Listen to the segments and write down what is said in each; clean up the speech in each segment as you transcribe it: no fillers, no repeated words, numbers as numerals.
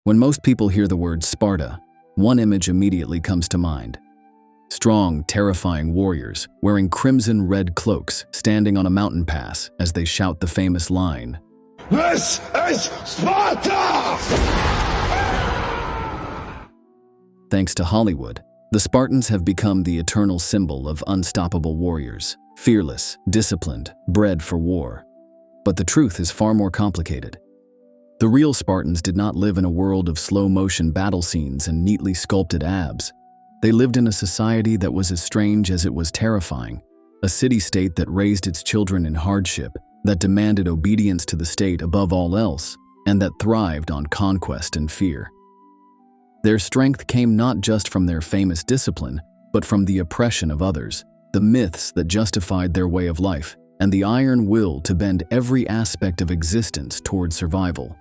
When most people hear the word Sparta, one image immediately comes to mind. Strong, terrifying warriors wearing crimson-red cloaks standing on a mountain pass as they shout the famous line, "This is Sparta!" Thanks to Hollywood, the Spartans have become the eternal symbol of unstoppable warriors, fearless, disciplined, bred for war. But the truth is far more complicated. The real Spartans did not live in a world of slow-motion battle scenes and neatly sculpted abs. They lived in a society that was as strange as it was terrifying, a city-state that raised its children in hardship, that demanded obedience to the state above all else, and that thrived on conquest and fear. Their strength came not just from their famous discipline, but from the oppression of others, the myths that justified their way of life, and the iron will to bend every aspect of existence toward survival.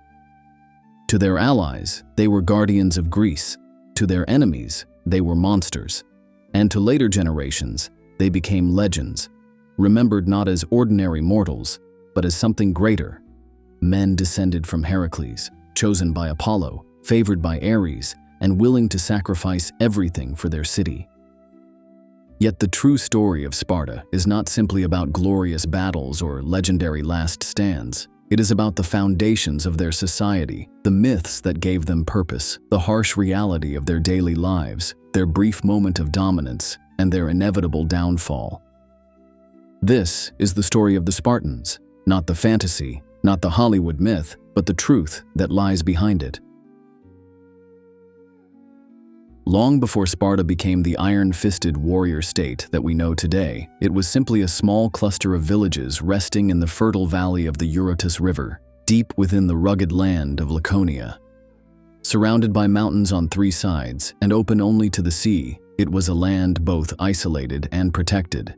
To their allies, they were guardians of Greece. To their enemies, they were monsters. And to later generations, they became legends, remembered not as ordinary mortals, but as something greater. Men descended from Heracles, chosen by Apollo, favored by Ares, and willing to sacrifice everything for their city. Yet the true story of Sparta is not simply about glorious battles or legendary last stands. It is about the foundations of their society, the myths that gave them purpose, the harsh reality of their daily lives, their brief moment of dominance, and their inevitable downfall. This is the story of the Spartans, not the fantasy, not the Hollywood myth, but the truth that lies behind it. Long before Sparta became the iron-fisted warrior state that we know today, it was simply a small cluster of villages resting in the fertile valley of the Eurotas River, deep within the rugged land of Laconia. Surrounded by mountains on three sides and open only to the sea, it was a land both isolated and protected,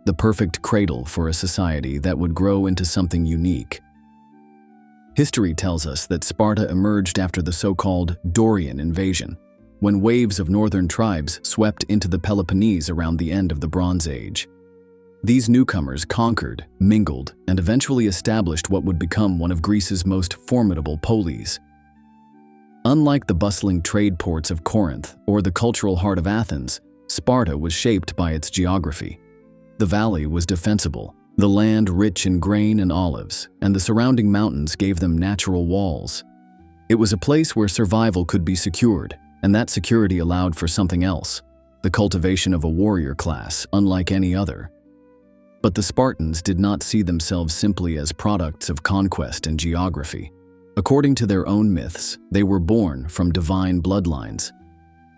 the perfect cradle for a society that would grow into something unique. History tells us that Sparta emerged after the so-called Dorian invasion, when waves of northern tribes swept into the Peloponnese around the end of the Bronze Age. These newcomers conquered, mingled, and eventually established what would become one of Greece's most formidable polis. Unlike the bustling trade ports of Corinth or the cultural heart of Athens, Sparta was shaped by its geography. The valley was defensible, the land rich in grain and olives, and the surrounding mountains gave them natural walls. It was a place where survival could be secured, and that security allowed for something else, the cultivation of a warrior class unlike any other. But the Spartans did not see themselves simply as products of conquest and geography. According to their own myths, they were born from divine bloodlines.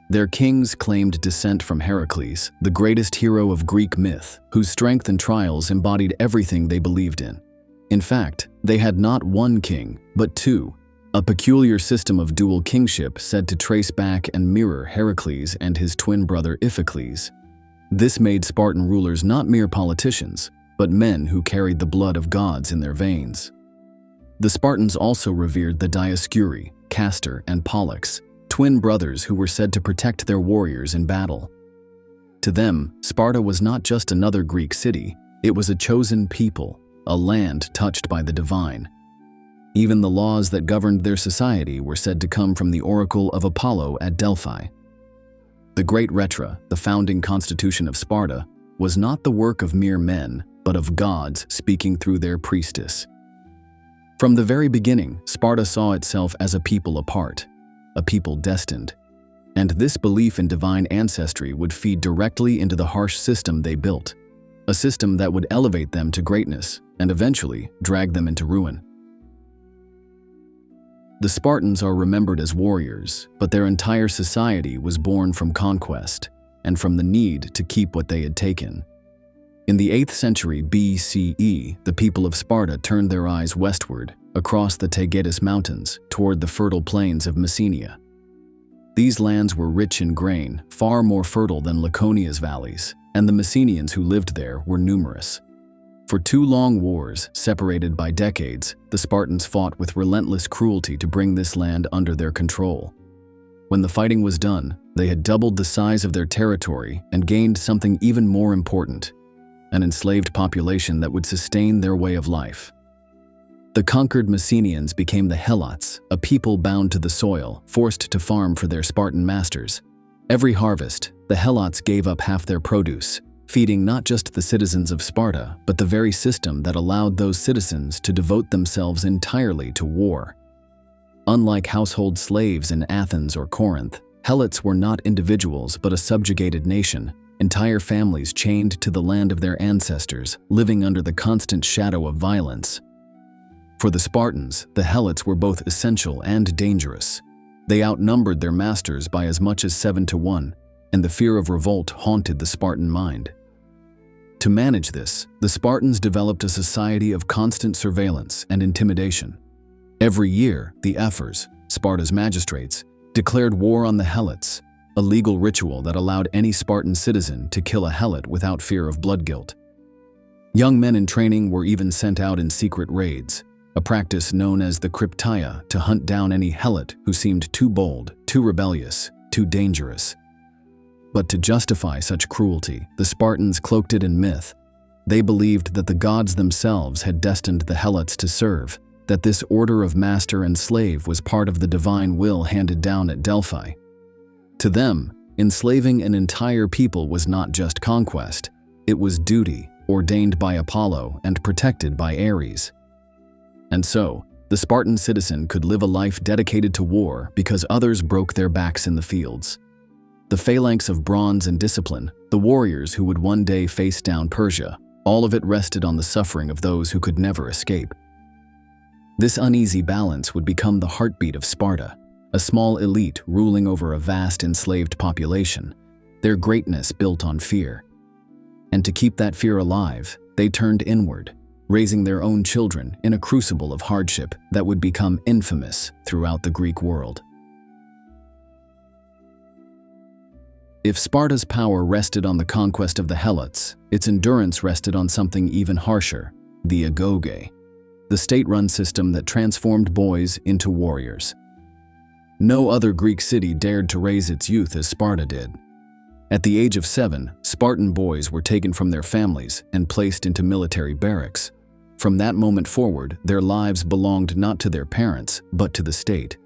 Their kings claimed descent from Heracles, the greatest hero of Greek myth, whose strength and trials embodied everything they believed in. In fact, they had not one king, but two, a peculiar system of dual kingship said to trace back and mirror Heracles and his twin brother Iphicles. This made Spartan rulers not mere politicians, but men who carried the blood of gods in their veins. The Spartans also revered the Dioscuri, Castor, and Pollux, twin brothers who were said to protect their warriors in battle. To them, Sparta was not just another Greek city, it was a chosen people, a land touched by the divine. Even the laws that governed their society were said to come from the oracle of Apollo at Delphi. The Great Retra, the founding constitution of Sparta, was not the work of mere men, but of gods speaking through their priestess. From the very beginning, Sparta saw itself as a people apart, a people destined. And this belief in divine ancestry would feed directly into the harsh system they built, a system that would elevate them to greatness and eventually drag them into ruin. The Spartans are remembered as warriors, but their entire society was born from conquest and from the need to keep what they had taken. In the 8th century BCE, the people of Sparta turned their eyes westward, across the Taygetus Mountains, toward the fertile plains of Messenia. These lands were rich in grain, far more fertile than Laconia's valleys, and the Messenians who lived there were numerous. For 2 long wars, separated by decades, the Spartans fought with relentless cruelty to bring this land under their control. When the fighting was done, they had doubled the size of their territory and gained something even more important, an enslaved population that would sustain their way of life. The conquered Messenians became the Helots, a people bound to the soil, forced to farm for their Spartan masters. Every harvest, the Helots gave up half their produce, feeding not just the citizens of Sparta, but the very system that allowed those citizens to devote themselves entirely to war. Unlike household slaves in Athens or Corinth, Helots were not individuals but a subjugated nation, entire families chained to the land of their ancestors, living under the constant shadow of violence. For the Spartans, the Helots were both essential and dangerous. They outnumbered their masters by as much as 7-1, and the fear of revolt haunted the Spartan mind. To manage this, the Spartans developed a society of constant surveillance and intimidation. Every year, the ephors, Sparta's magistrates, declared war on the Helots, a legal ritual that allowed any Spartan citizen to kill a Helot without fear of blood guilt. Young men in training were even sent out in secret raids, a practice known as the krypteia, to hunt down any Helot who seemed too bold, too rebellious, too dangerous. But to justify such cruelty, the Spartans cloaked it in myth. They believed that the gods themselves had destined the Helots to serve, that this order of master and slave was part of the divine will handed down at Delphi. To them, enslaving an entire people was not just conquest, it was duty, ordained by Apollo and protected by Ares. And so, the Spartan citizen could live a life dedicated to war because others broke their backs in the fields. The phalanx of bronze and discipline, the warriors who would one day face down Persia, all of it rested on the suffering of those who could never escape. This uneasy balance would become the heartbeat of Sparta, a small elite ruling over a vast enslaved population, their greatness built on fear. And to keep that fear alive, they turned inward, raising their own children in a crucible of hardship that would become infamous throughout the Greek world. If Sparta's power rested on the conquest of the Helots, its endurance rested on something even harsher, the Agoge, the state-run system that transformed boys into warriors. No other Greek city dared to raise its youth as Sparta did. At the age of 7, Spartan boys were taken from their families and placed into military barracks. From that moment forward, their lives belonged not to their parents, but to the state.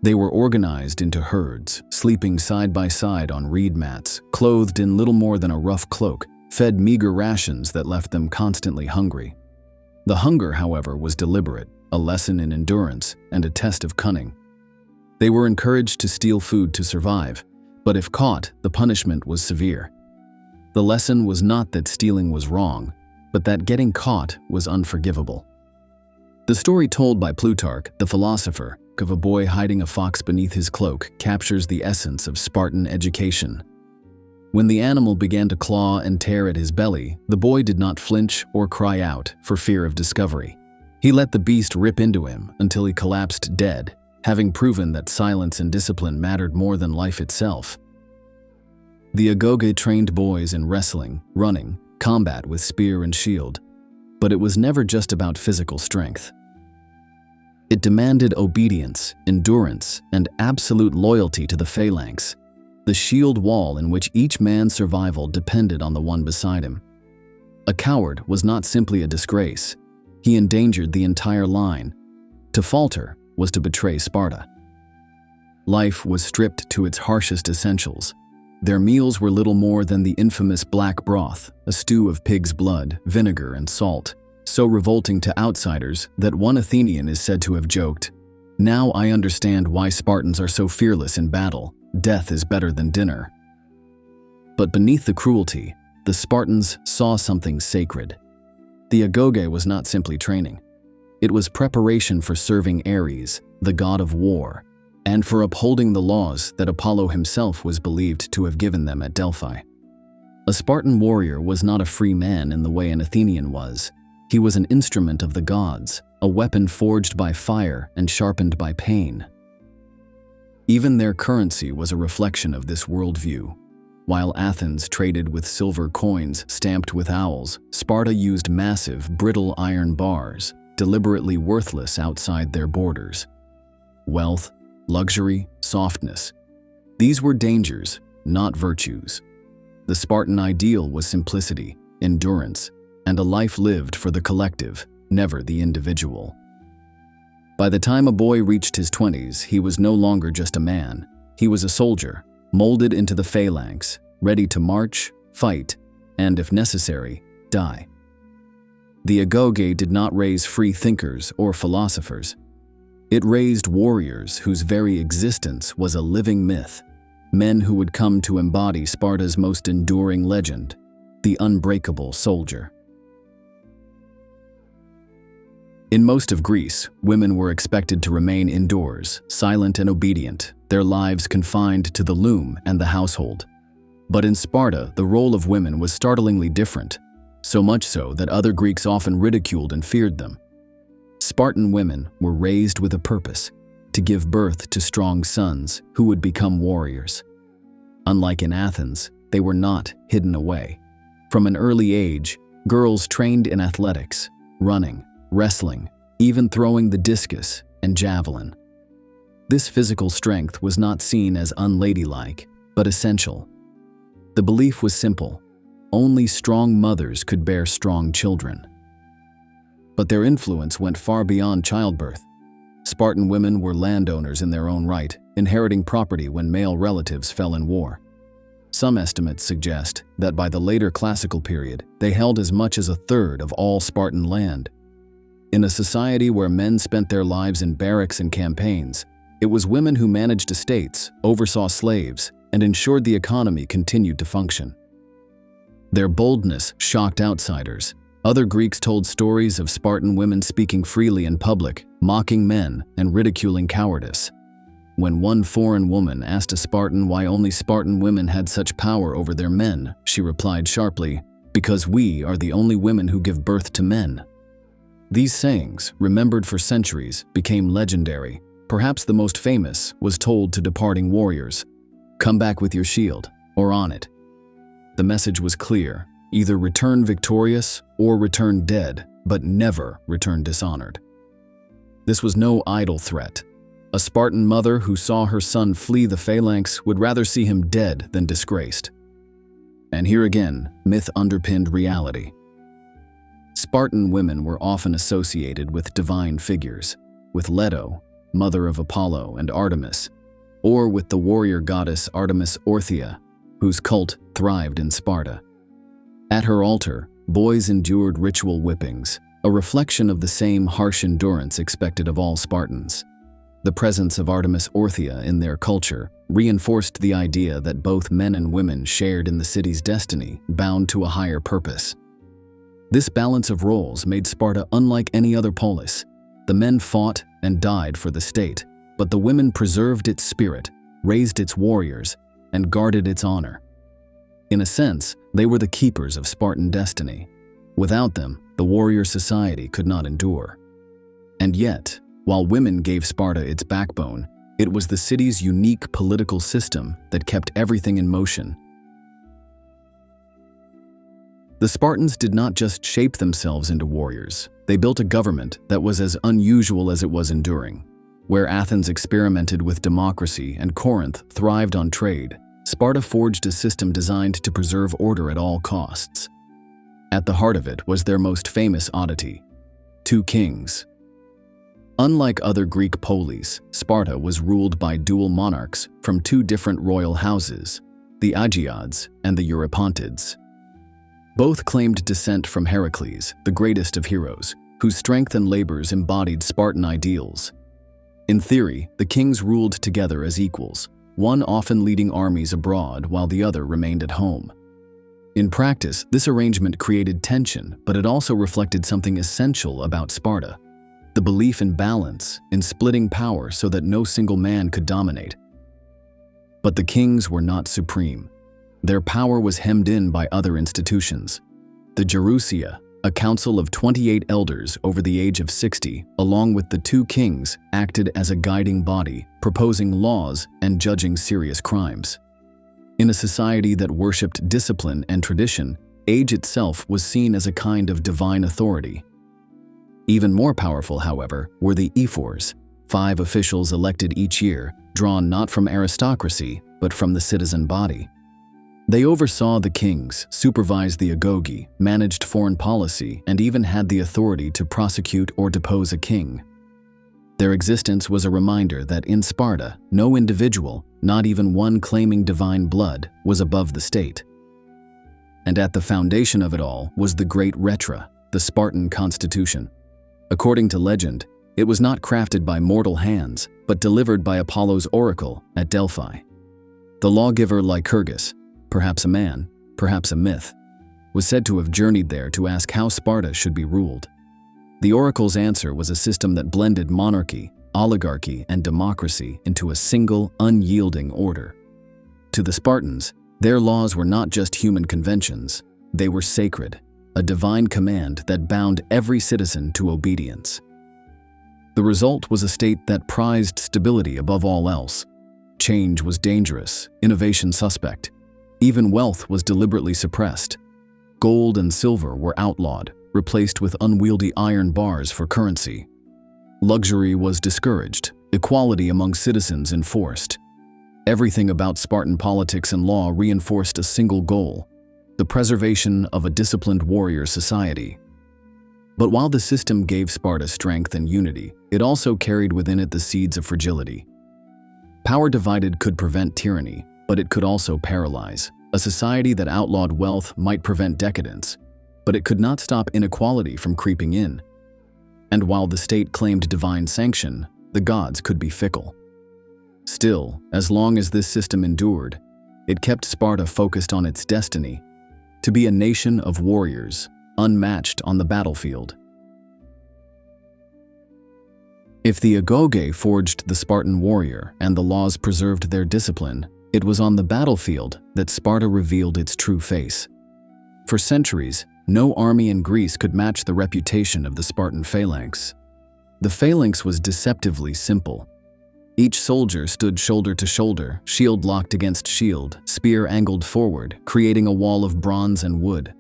They were organized into herds, sleeping side by side on reed mats, clothed in little more than a rough cloak, fed meager rations that left them constantly hungry. The hunger, however, was deliberate, a lesson in endurance and a test of cunning. They were encouraged to steal food to survive, but if caught, the punishment was severe. The lesson was not that stealing was wrong, but that getting caught was unforgivable. The story told by Plutarch, the philosopher, of a boy hiding a fox beneath his cloak captures the essence of Spartan education. When the animal began to claw and tear at his belly, the boy did not flinch or cry out for fear of discovery. He let the beast rip into him until he collapsed dead, having proven that silence and discipline mattered more than life itself. The Agoge trained boys in wrestling, running, combat with spear and shield, but it was never just about physical strength. It demanded obedience, endurance, and absolute loyalty to the phalanx, the shield wall in which each man's survival depended on the one beside him. A coward was not simply a disgrace. He endangered the entire line. To falter was to betray Sparta. Life was stripped to its harshest essentials. Their meals were little more than the infamous black broth, a stew of pig's blood, vinegar, and salt, so revolting to outsiders that one Athenian is said to have joked, "Now I understand why Spartans are so fearless in battle. Death is better than dinner." But beneath the cruelty, the Spartans saw something sacred. The Agoge was not simply training. It was preparation for serving Ares, the god of war, and for upholding the laws that Apollo himself was believed to have given them at Delphi. A Spartan warrior was not a free man in the way an Athenian was. He was an instrument of the gods, a weapon forged by fire and sharpened by pain. Even their currency was a reflection of this worldview. While Athens traded with silver coins stamped with owls, Sparta used massive, brittle iron bars, deliberately worthless outside their borders. Wealth, luxury, softness. These were dangers, not virtues. The Spartan ideal was simplicity, endurance, and a life lived for the collective, never the individual. By the time a boy reached his 20s, he was no longer just a man. He was a soldier, molded into the phalanx, ready to march, fight, and, if necessary, die. The Agoge did not raise free thinkers or philosophers. It raised warriors whose very existence was a living myth, men who would come to embody Sparta's most enduring legend, the unbreakable soldier. In most of Greece, women were expected to remain indoors, silent and obedient, their lives confined to the loom and the household. But in Sparta, the role of women was startlingly different, so much so that other Greeks often ridiculed and feared them. Spartan women were raised with a purpose: to give birth to strong sons who would become warriors. Unlike in Athens, they were not hidden away. From an early age, girls trained in athletics, running, wrestling, even throwing the discus and javelin. This physical strength was not seen as unladylike, but essential. The belief was simple: only strong mothers could bear strong children. But their influence went far beyond childbirth. Spartan women were landowners in their own right, inheriting property when male relatives fell in war. Some estimates suggest that by the later classical period, they held as much as a third of all Spartan land. In a society where men spent their lives in barracks and campaigns, it was women who managed estates, oversaw slaves, and ensured the economy continued to function. Their boldness shocked outsiders. Other Greeks told stories of Spartan women speaking freely in public, mocking men, and ridiculing cowardice. When one foreign woman asked a Spartan why only Spartan women had such power over their men, she replied sharply, "Because we are the only women who give birth to men." These sayings, remembered for centuries, became legendary. Perhaps the most famous was told to departing warriors, "Come back with your shield, or on it." The message was clear: either return victorious or return dead, but never return dishonored. This was no idle threat. A Spartan mother who saw her son flee the phalanx would rather see him dead than disgraced. And here again, myth underpinned reality. Spartan women were often associated with divine figures, with Leto, mother of Apollo and Artemis, or with the warrior goddess Artemis Orthia, whose cult thrived in Sparta. At her altar, boys endured ritual whippings, a reflection of the same harsh endurance expected of all Spartans. The presence of Artemis Orthia in their culture reinforced the idea that both men and women shared in the city's destiny, bound to a higher purpose. This balance of roles made Sparta unlike any other polis. The men fought and died for the state, but the women preserved its spirit, raised its warriors, and guarded its honor. In a sense, they were the keepers of Spartan destiny. Without them, the warrior society could not endure. And yet, while women gave Sparta its backbone, it was the city's unique political system that kept everything in motion. The Spartans did not just shape themselves into warriors. They built a government that was as unusual as it was enduring. Where Athens experimented with democracy and Corinth thrived on trade, Sparta forged a system designed to preserve order at all costs. At the heart of it was their most famous oddity: two kings. Unlike other Greek polis, Sparta was ruled by dual monarchs from two different royal houses, the Agiads and the Eurypontids. Both claimed descent from Heracles, the greatest of heroes, whose strength and labors embodied Spartan ideals. In theory, the kings ruled together as equals, one often leading armies abroad while the other remained at home. In practice, this arrangement created tension, but it also reflected something essential about Sparta: the belief in balance, in splitting power so that no single man could dominate. But the kings were not supreme. Their power was hemmed in by other institutions. The Gerousia, a council of 28 elders over the age of 60, along with the two kings, acted as a guiding body, proposing laws and judging serious crimes. In a society that worshipped discipline and tradition, age itself was seen as a kind of divine authority. Even more powerful, however, were the ephors, 5 officials elected each year, drawn not from aristocracy, but from the citizen body. They oversaw the kings, supervised the Agoge, managed foreign policy, and even had the authority to prosecute or depose a king. Their existence was a reminder that in Sparta, no individual, not even one claiming divine blood, was above the state. And at the foundation of it all was the great Retra, the Spartan constitution. According to legend, it was not crafted by mortal hands, but delivered by Apollo's oracle at Delphi. The lawgiver Lycurgus, perhaps a man, perhaps a myth, was said to have journeyed there to ask how Sparta should be ruled. The oracle's answer was a system that blended monarchy, oligarchy, and democracy into a single, unyielding order. To the Spartans, their laws were not just human conventions, they were sacred, a divine command that bound every citizen to obedience. The result was a state that prized stability above all else. Change was dangerous, innovation suspect. Even wealth was deliberately suppressed. Gold and silver were outlawed, replaced with unwieldy iron bars for currency. Luxury was discouraged, equality among citizens enforced. Everything about Spartan politics and law reinforced a single goal: the preservation of a disciplined warrior society. But while the system gave Sparta strength and unity, it also carried within it the seeds of fragility. Power divided could prevent tyranny, but it could also paralyze. A society that outlawed wealth might prevent decadence, but it could not stop inequality from creeping in. And while the state claimed divine sanction, the gods could be fickle. Still, as long as this system endured, it kept Sparta focused on its destiny: to be a nation of warriors, unmatched on the battlefield. If the Agoge forged the Spartan warrior and the laws preserved their discipline, it was on the battlefield that Sparta revealed its true face. For centuries, no army in Greece could match the reputation of the Spartan phalanx. The phalanx was deceptively simple. Each soldier stood shoulder to shoulder, shield locked against shield, spear angled forward, creating a wall of bronze and wood.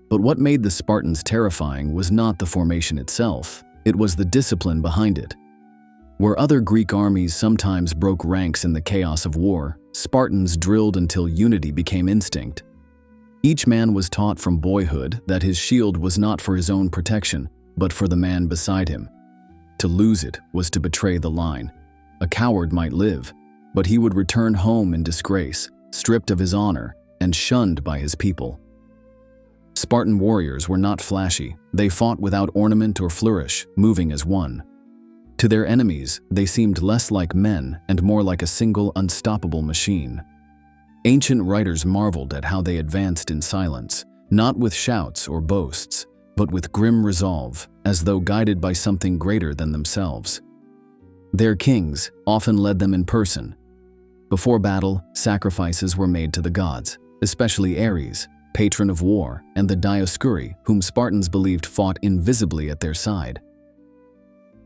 But what made the Spartans terrifying was not the formation itself, it was the discipline behind it. Where other Greek armies sometimes broke ranks in the chaos of war, Spartans drilled until unity became instinct. Each man was taught from boyhood that his shield was not for his own protection, but for the man beside him. To lose it was to betray the line. A coward might live, but he would return home in disgrace, stripped of his honor, and shunned by his people. Spartan warriors were not flashy. They fought without ornament or flourish, moving as one. To their enemies, they seemed less like men and more like a single, unstoppable machine. Ancient writers marveled at how they advanced in silence, not with shouts or boasts, but with grim resolve, as though guided by something greater than themselves. Their kings often led them in person. Before battle, sacrifices were made to the gods, especially Ares, patron of war, and the Dioscuri, whom Spartans believed fought invisibly at their side.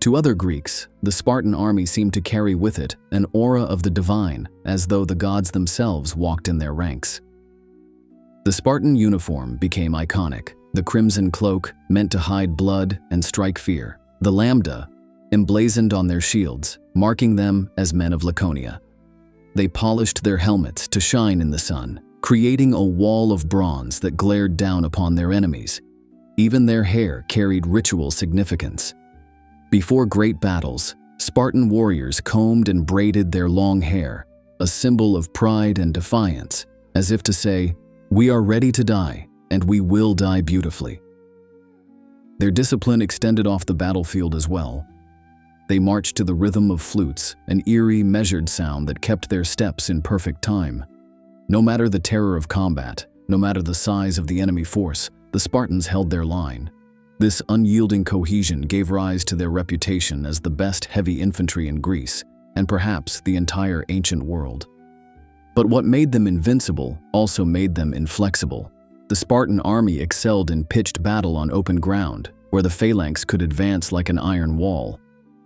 To other Greeks, the Spartan army seemed to carry with it an aura of the divine, as though the gods themselves walked in their ranks. The Spartan uniform became iconic: the crimson cloak, meant to hide blood and strike fear; the lambda, emblazoned on their shields, marking them as men of Laconia. They polished their helmets to shine in the sun, creating a wall of bronze that glared down upon their enemies. Even their hair carried ritual significance. Before great battles, Spartan warriors combed and braided their long hair, a symbol of pride and defiance, as if to say, "We are ready to die, and we will die beautifully." Their discipline extended off the battlefield as well. They marched to the rhythm of flutes, an eerie, measured sound that kept their steps in perfect time. No matter the terror of combat, no matter the size of the enemy force, the Spartans held their line. This unyielding cohesion gave rise to their reputation as the best heavy infantry in Greece, and perhaps the entire ancient world. But what made them invincible also made them inflexible. The Spartan army excelled in pitched battle on open ground, where the phalanx could advance like an iron wall.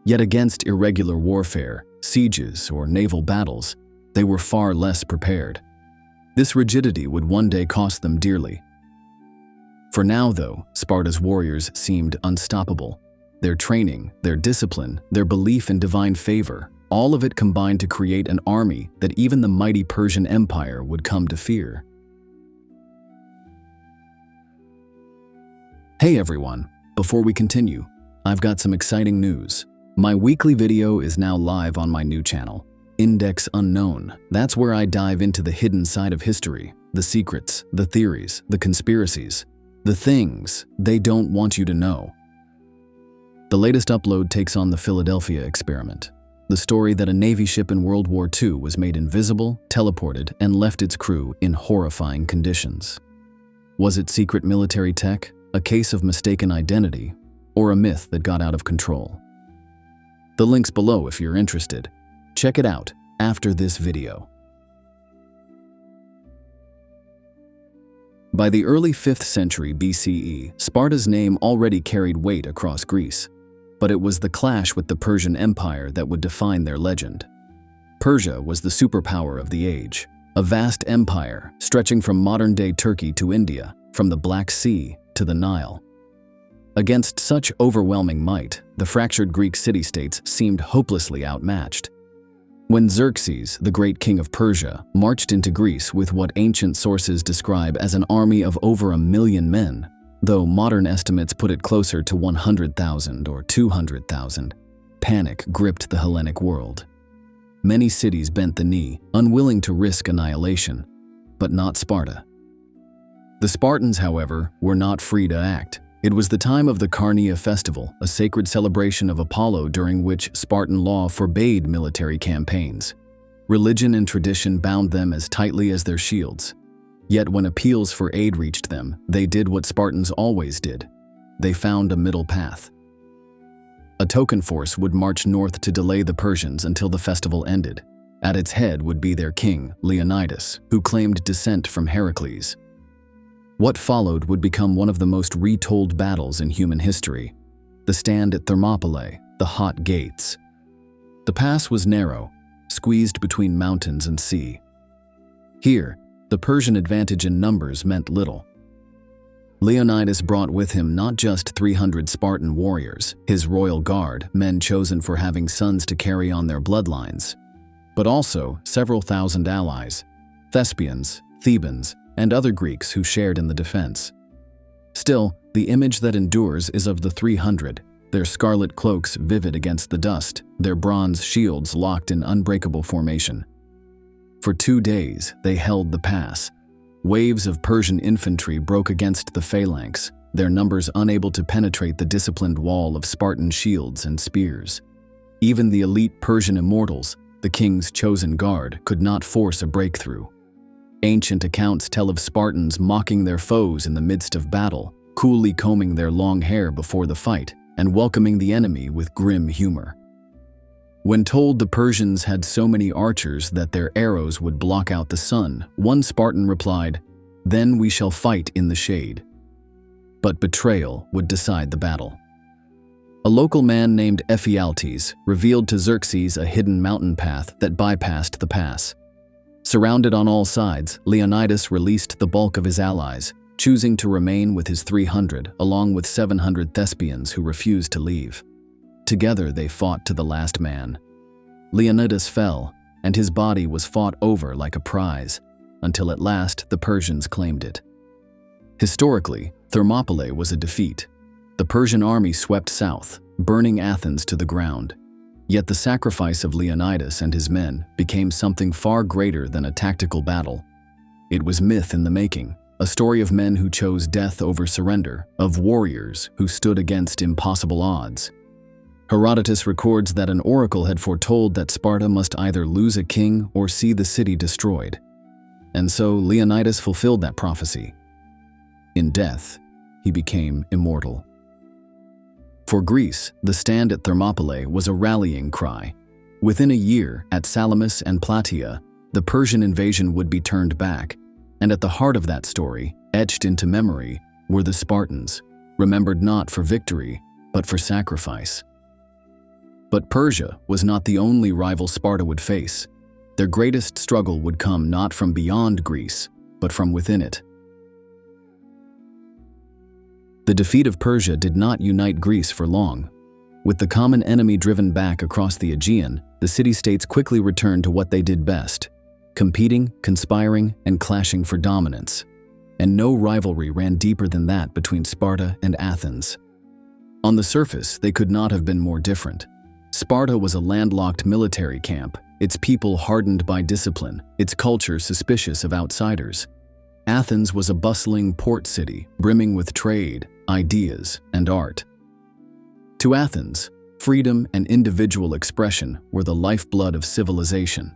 Yet against irregular warfare, sieges, or naval battles, they were far less prepared. This rigidity would one day cost them dearly. For now, though, Sparta's warriors seemed unstoppable. Their training, their discipline, their belief in divine favor, all of it combined to create an army that even the mighty Persian Empire would come to fear. Hey everyone, before we continue, I've got some exciting news. My weekly video is now live on my new channel, Index Unknown. That's where I dive into the hidden side of history, the secrets, the theories, the conspiracies, the things they don't want you to know. The latest upload takes on the Philadelphia experiment, the story that a Navy ship in World War II was made invisible, teleported, and left its crew in horrifying conditions. Was it secret military tech, a case of mistaken identity, or a myth that got out of control? The link's below if you're interested. Check it out after this video. By the early 5th century BCE, Sparta's name already carried weight across Greece, but it was the clash with the Persian Empire that would define their legend. Persia was the superpower of the age, a vast empire stretching from modern-day Turkey to India, from the Black Sea to the Nile. Against such overwhelming might, the fractured Greek city-states seemed hopelessly outmatched. When Xerxes, the great king of Persia, marched into Greece with what ancient sources describe as an army of over 1 million men, though modern estimates put it closer to 100,000 or 200,000, panic gripped the Hellenic world. Many cities bent the knee, unwilling to risk annihilation, but not Sparta. The Spartans, however, were not free to act. It was the time of the Carneia festival, a sacred celebration of Apollo during which Spartan law forbade military campaigns. Religion and tradition bound them as tightly as their shields. Yet when appeals for aid reached them, they did what Spartans always did. They found a middle path. A token force would march north to delay the Persians until the festival ended. At its head would be their king, Leonidas, who claimed descent from Heracles. What followed would become one of the most retold battles in human history, the stand at Thermopylae, the Hot Gates. The pass was narrow, squeezed between mountains and sea. Here, the Persian advantage in numbers meant little. Leonidas brought with him not just 300 Spartan warriors, his royal guard, men chosen for having sons to carry on their bloodlines, but also several thousand allies, Thespians, Thebans, and other Greeks who shared in the defense. Still, the image that endures is of the 300, their scarlet cloaks vivid against the dust, their bronze shields locked in unbreakable formation. For 2 days, they held the pass. Waves of Persian infantry broke against the phalanx, their numbers unable to penetrate the disciplined wall of Spartan shields and spears. Even the elite Persian immortals, the king's chosen guard, could not force a breakthrough. Ancient accounts tell of Spartans mocking their foes in the midst of battle, coolly combing their long hair before the fight, and welcoming the enemy with grim humor. When told the Persians had so many archers that their arrows would block out the sun, one Spartan replied, "Then we shall fight in the shade." But betrayal would decide the battle. A local man named Ephialtes revealed to Xerxes a hidden mountain path that bypassed the pass. Surrounded on all sides, Leonidas released the bulk of his allies, choosing to remain with his 300, along with 700 Thespians who refused to leave. Together they fought to the last man. Leonidas fell, and his body was fought over like a prize, until at last the Persians claimed it. Historically, Thermopylae was a defeat. The Persian army swept south, burning Athens to the ground. Yet the sacrifice of Leonidas and his men became something far greater than a tactical battle. It was myth in the making, a story of men who chose death over surrender, of warriors who stood against impossible odds. Herodotus records that an oracle had foretold that Sparta must either lose a king or see the city destroyed. And so Leonidas fulfilled that prophecy. In death, he became immortal. For Greece, the stand at Thermopylae was a rallying cry. Within a year, at Salamis and Plataea, the Persian invasion would be turned back, and at the heart of that story, etched into memory, were the Spartans, remembered not for victory, but for sacrifice. But Persia was not the only rival Sparta would face. Their greatest struggle would come not from beyond Greece, but from within it. The defeat of Persia did not unite Greece for long. With the common enemy driven back across the Aegean, the city-states quickly returned to what they did best, competing, conspiring, and clashing for dominance. And no rivalry ran deeper than that between Sparta and Athens. On the surface, they could not have been more different. Sparta was a landlocked military camp, its people hardened by discipline, its culture suspicious of outsiders. Athens was a bustling port city, brimming with trade, ideas, and art. To Athens, freedom and individual expression were the lifeblood of civilization.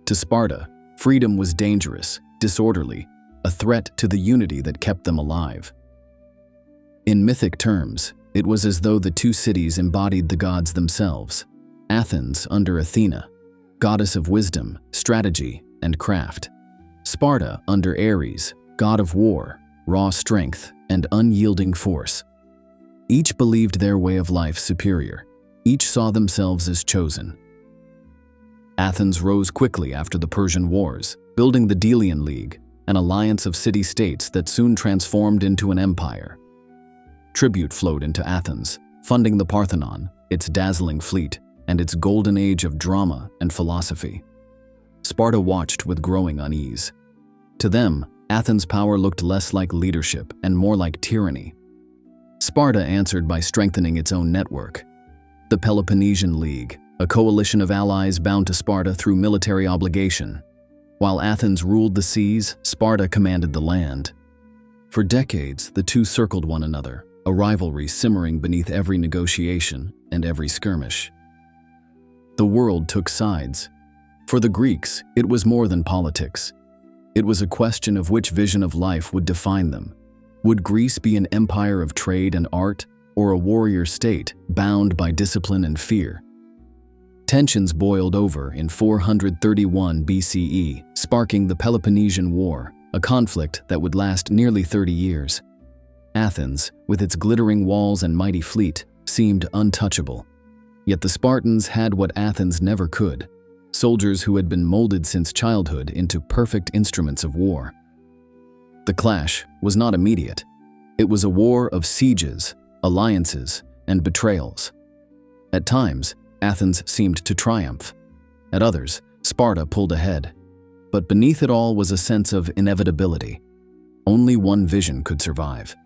To Sparta, freedom was dangerous, disorderly, a threat to the unity that kept them alive. In mythic terms, it was as though the two cities embodied the gods themselves. Athens under Athena, goddess of wisdom, strategy, and craft. Sparta under Ares, god of war, raw strength, and unyielding force. Each believed their way of life superior. Each saw themselves as chosen. Athens rose quickly after the Persian Wars, building the Delian League, an alliance of city-states that soon transformed into an empire. Tribute flowed into Athens, funding the Parthenon, its dazzling fleet, and its golden age of drama and philosophy. Sparta watched with growing unease. To them, Athens' power looked less like leadership and more like tyranny. Sparta answered by strengthening its own network. The Peloponnesian League, a coalition of allies bound to Sparta through military obligation. While Athens ruled the seas, Sparta commanded the land. For decades, the two circled one another, a rivalry simmering beneath every negotiation and every skirmish. The world took sides. For the Greeks, it was more than politics. It was a question of which vision of life would define them. Would Greece be an empire of trade and art, or a warrior state bound by discipline and fear? Tensions boiled over in 431 BCE, sparking the Peloponnesian War, a conflict that would last nearly 30 years. Athens, with its glittering walls and mighty fleet, seemed untouchable. Yet the Spartans had what Athens never could: soldiers who had been molded since childhood into perfect instruments of war. The clash was not immediate. It was a war of sieges, alliances, and betrayals. At times, Athens seemed to triumph. At others, Sparta pulled ahead. But beneath it all was a sense of inevitability. Only one vision could survive.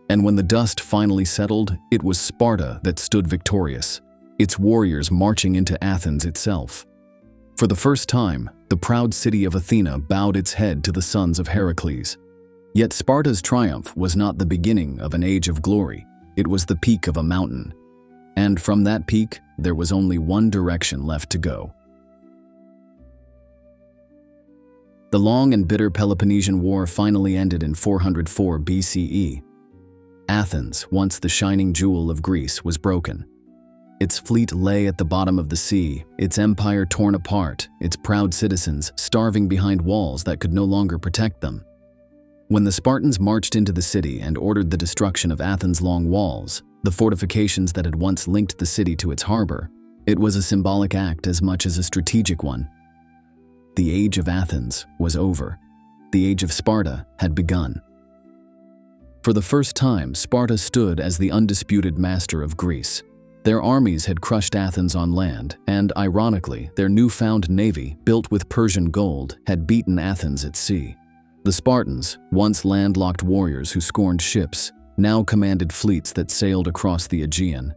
And when the dust finally settled, it was Sparta that stood victorious, its warriors marching into Athens itself. For the first time, the proud city of Athena bowed its head to the sons of Heracles. Yet Sparta's triumph was not the beginning of an age of glory. It was the peak of a mountain. And from that peak, there was only one direction left to go. The long and bitter Peloponnesian War finally ended in 404 BCE. Athens, once the shining jewel of Greece, was broken. Its fleet lay at the bottom of the sea, its empire torn apart, its proud citizens starving behind walls that could no longer protect them. When the Spartans marched into the city and ordered the destruction of Athens' long walls, the fortifications that had once linked the city to its harbor, it was a symbolic act as much as a strategic one. The age of Athens was over. The age of Sparta had begun. For the first time, Sparta stood as the undisputed master of Greece. Their armies had crushed Athens on land, and ironically, their newfound navy, built with Persian gold, had beaten Athens at sea. The Spartans, once landlocked warriors who scorned ships, now commanded fleets that sailed across the Aegean.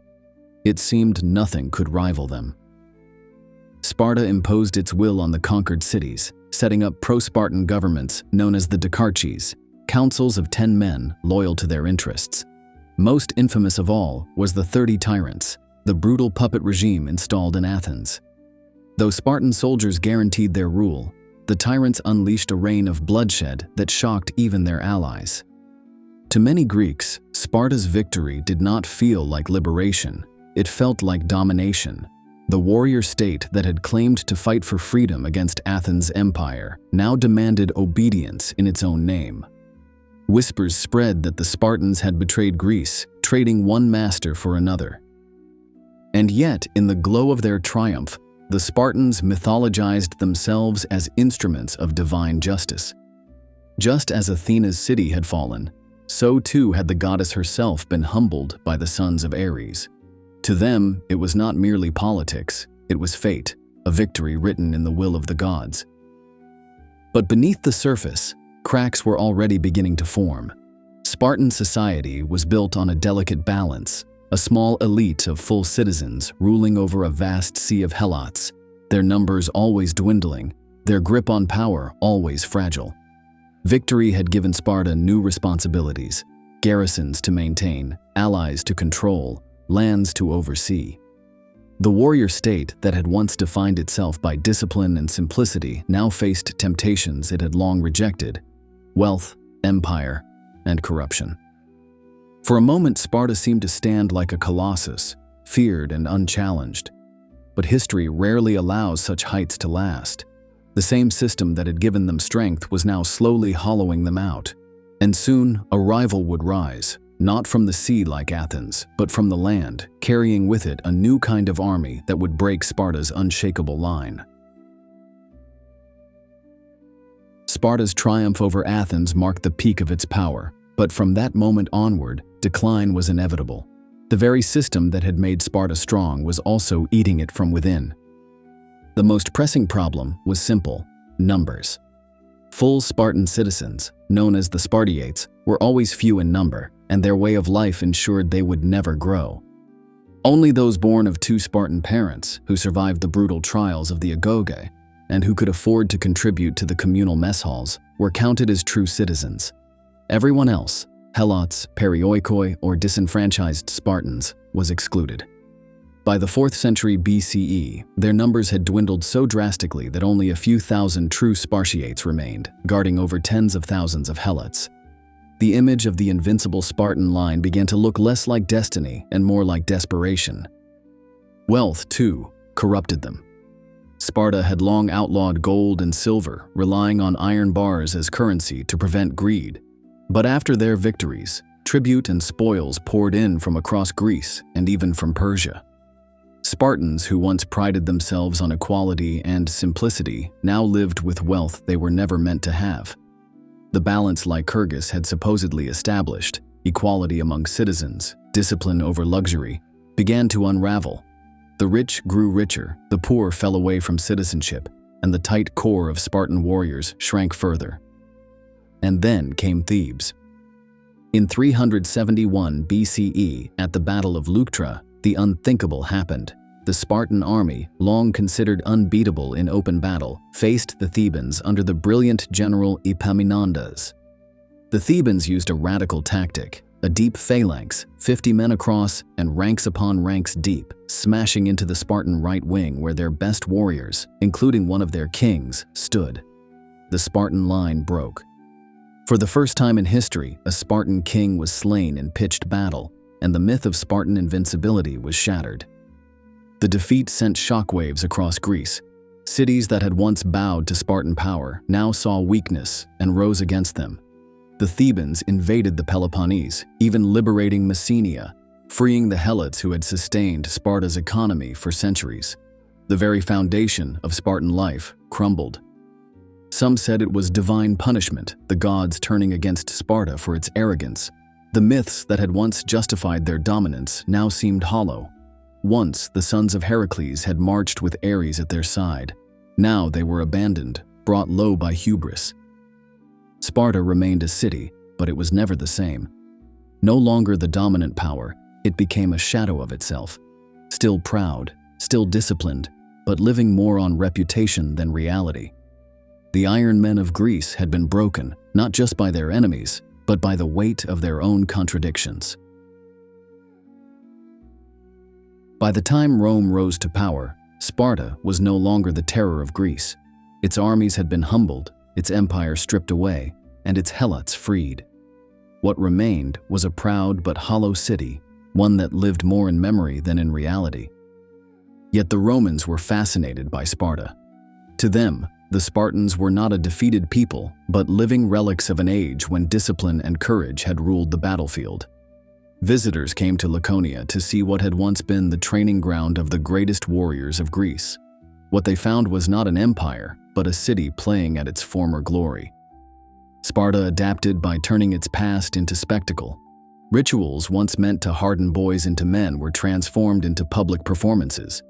It seemed nothing could rival them. Sparta imposed its will on the conquered cities, setting up pro-Spartan governments known as the Dicarches, councils of 10 men loyal to their interests. Most infamous of all was the 30 Tyrants, the brutal puppet regime installed in Athens. Though Spartan soldiers guaranteed their rule, the tyrants unleashed a reign of bloodshed that shocked even their allies. To many Greeks, Sparta's victory did not feel like liberation. It felt like domination. The warrior state that had claimed to fight for freedom against Athens' empire now demanded obedience in its own name. Whispers spread that the Spartans had betrayed Greece, trading one master for another. And yet, in the glow of their triumph, the Spartans mythologized themselves as instruments of divine justice. Just as Athena's city had fallen, so too had the goddess herself been humbled by the sons of Ares. To them, it was not merely politics, it was fate, a victory written in the will of the gods. But beneath the surface, cracks were already beginning to form. Spartan society was built on a delicate balance, a small elite of full citizens ruling over a vast sea of helots, their numbers always dwindling, their grip on power always fragile. Victory had given Sparta new responsibilities: garrisons to maintain, allies to control, lands to oversee. The warrior state that had once defined itself by discipline and simplicity now faced temptations it had long rejected: wealth, empire, and corruption. For a moment, Sparta seemed to stand like a colossus, feared and unchallenged. But history rarely allows such heights to last. The same system that had given them strength was now slowly hollowing them out. And soon, a rival would rise, not from the sea like Athens, but from the land, carrying with it a new kind of army that would break Sparta's unshakable line. Sparta's triumph over Athens marked the peak of its power, but from that moment onward, decline was inevitable. The very system that had made Sparta strong was also eating it from within. The most pressing problem was simple: numbers. Full Spartan citizens, known as the Spartiates, were always few in number, and their way of life ensured they would never grow. Only those born of two Spartan parents, who survived the brutal trials of the Agoge, and who could afford to contribute to the communal mess halls, were counted as true citizens. Everyone else, helots, perioikoi, or disenfranchised Spartans, was excluded. By the 4th century BCE, their numbers had dwindled so drastically that only a few thousand true Spartiates remained, guarding over tens of thousands of helots. The image of the invincible Spartan line began to look less like destiny and more like desperation. Wealth, too, corrupted them. Sparta had long outlawed gold and silver, relying on iron bars as currency to prevent greed. But after their victories, tribute and spoils poured in from across Greece and even from Persia. Spartans, who once prided themselves on equality and simplicity, now lived with wealth they were never meant to have. The balance Lycurgus had supposedly established, equality among citizens, discipline over luxury, began to unravel. The rich grew richer, the poor fell away from citizenship, and the tight core of Spartan warriors shrank further. And then came Thebes. In 371 BCE, at the Battle of Leuctra, the unthinkable happened. The Spartan army, long considered unbeatable in open battle, faced the Thebans under the brilliant general Epaminondas. The Thebans used a radical tactic: a deep phalanx, 50 men across and ranks upon ranks deep, smashing into the Spartan right wing where their best warriors, including one of their kings, stood. The Spartan line broke. For the first time in history, a Spartan king was slain in pitched battle, and the myth of Spartan invincibility was shattered. The defeat sent shockwaves across Greece. Cities that had once bowed to Spartan power now saw weakness and rose against them. The Thebans invaded the Peloponnese, even liberating Messenia, freeing the Helots who had sustained Sparta's economy for centuries. The very foundation of Spartan life crumbled. Some said it was divine punishment, the gods turning against Sparta for its arrogance. The myths that had once justified their dominance now seemed hollow. Once, the sons of Heracles had marched with Ares at their side. Now they were abandoned, brought low by hubris. Sparta remained a city, but it was never the same. No longer the dominant power, it became a shadow of itself. Still proud, still disciplined, but living more on reputation than reality. The Iron Men of Greece had been broken, not just by their enemies, but by the weight of their own contradictions. By the time Rome rose to power, Sparta was no longer the terror of Greece. Its armies had been humbled, its empire stripped away, and its helots freed. What remained was a proud but hollow city, one that lived more in memory than in reality. Yet the Romans were fascinated by Sparta. To them, the Spartans were not a defeated people, but living relics of an age when discipline and courage had ruled the battlefield. Visitors came to Laconia to see what had once been the training ground of the greatest warriors of Greece. What they found was not an empire, but a city playing at its former glory. Sparta adapted by turning its past into spectacle. Rituals once meant to harden boys into men were transformed into public performances.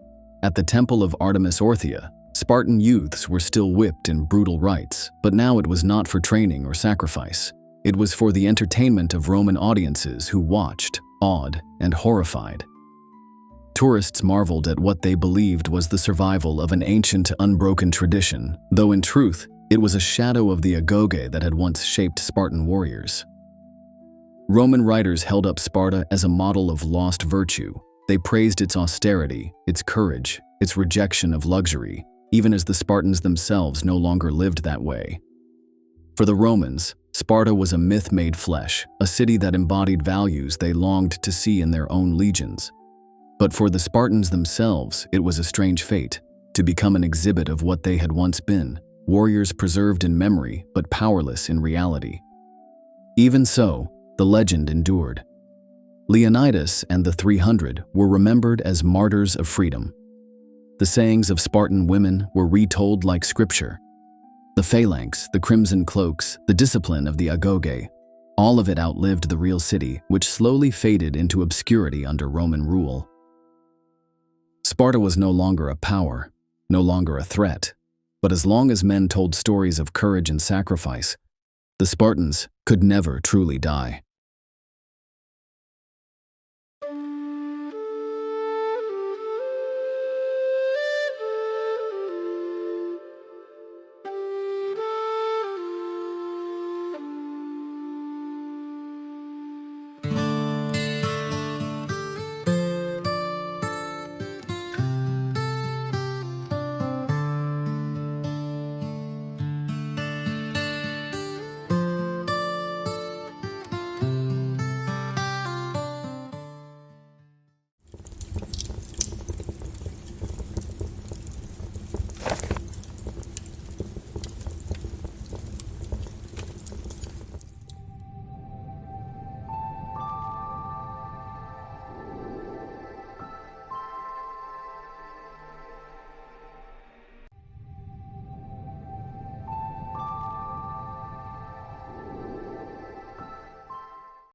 At the temple of Artemis Orthia, Spartan youths were still whipped in brutal rites, but now it was not for training or sacrifice. It was for the entertainment of Roman audiences who watched, awed, and horrified. Tourists marveled at what they believed was the survival of an ancient, unbroken tradition, though in truth, it was a shadow of the Agoge that had once shaped Spartan warriors. Roman writers held up Sparta as a model of lost virtue. They praised its austerity, its courage, its rejection of luxury, even as the Spartans themselves no longer lived that way. For the Romans, Sparta was a myth made flesh, a city that embodied values they longed to see in their own legions. But for the Spartans themselves, it was a strange fate, to become an exhibit of what they had once been, warriors preserved in memory but powerless in reality. Even so, the legend endured. Leonidas and the 300 were remembered as martyrs of freedom. The sayings of Spartan women were retold like scripture. The phalanx, the crimson cloaks, the discipline of the Agoge, all of it outlived the real city, which slowly faded into obscurity under Roman rule. Sparta was no longer a power, no longer a threat, but as long as men told stories of courage and sacrifice, the Spartans could never truly die.